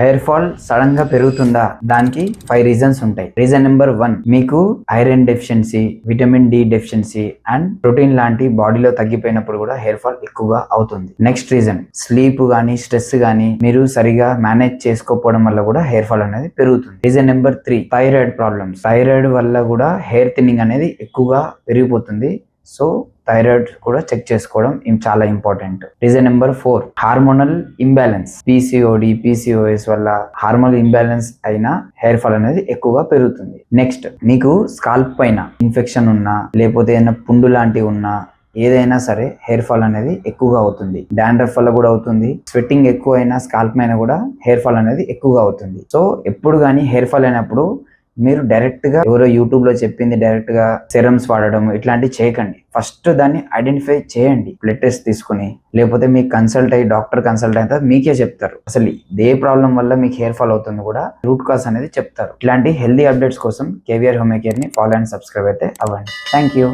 Hair fall sudden గా పెరుగుతుందా? దానికి 5 రీజన్స్ ఉంటాయి. రీజన్ నెంబర్ 1, మీకు iron deficiency, vitamin D deficiency and protein లాంటి బాడీలో తగ్గిపోయినప్పుడు కూడా హెయిర్ ఫాల్ ఎక్కువగా అవుతుంది. నెక్స్ట్ రీజన్, స్లీప్ గానీ స్ట్రెస్ గానీ మీరు సరిగా మేనేజ్ చేసుకోకపోవడం వల్ల కూడా హెయిర్ ఫాల్ అనేది పెరుగుతుంది. Reason number 3, thyroid problems. Thyroid వల్ల కూడా హెయిర్ థిన్నింగ్ అనేది ఎక్కువగా పెరిగిపోతుంది. సో థైరాయిడ్ కూడా చెక్ చేసుకోవడం చాలా important. Reason number 4, hormonal imbalance. PCOD, PCOS వల్ల హార్మోనల్ ఇంబ్యాలెన్స్ అయిన హెయిర్ ఫాల్ అనేది ఎక్కువగా పెరుగుతుంది. నెక్స్ట్, మీకు స్కాల్ప్ పైన ఇన్ఫెక్షన్ ఉన్నా లేకపోతే ఏదైనా పుండు లాంటివి ఉన్నా ఏదైనా సరే హెయిర్ ఫాల్ అనేది ఎక్కువగా అవుతుంది. డాండ్రఫ్ వల్ల కూడా అవుతుంది. స్వెట్టింగ్ ఎక్కువ అయినా స్కాల్ప్ పైన కూడా హెయిర్ ఫాల్ అనేది ఎక్కువగా అవుతుంది. సో ఎప్పుడు కానీ హెయిర్ ఫాల్ అయినప్పుడు మీరు డైరెక్ట్ గా ఎవరో యూట్యూబ్ లో చెప్పింది డైరెక్ట్ గా సెరమ్స్ వాడడం ఇట్లాంటివి చేయకండి. ఫస్ట్ దాన్ని ఐడెంటిఫై చేయండి. బ్లడ్ టెస్ట్ తీసుకుని లేకపోతే మీకు డాక్టర్ కన్సల్ట్ అయితే మీకే చెప్తారు అసలు ఏ ప్రాబ్లం వల్ల మీకు హెయిర్ ఫాల్ అవుతుంది కూడా రూట్ కాజ్ అనేది చెప్తారు. ఇట్లాంటి హెల్దీ అప్డేట్స్ కోసం కేవీఆర్ హోమ్ కేర్ ని ఫాలో అండ్ సబ్స్క్రైబ్ అయితే అవ్వండి. Thank you.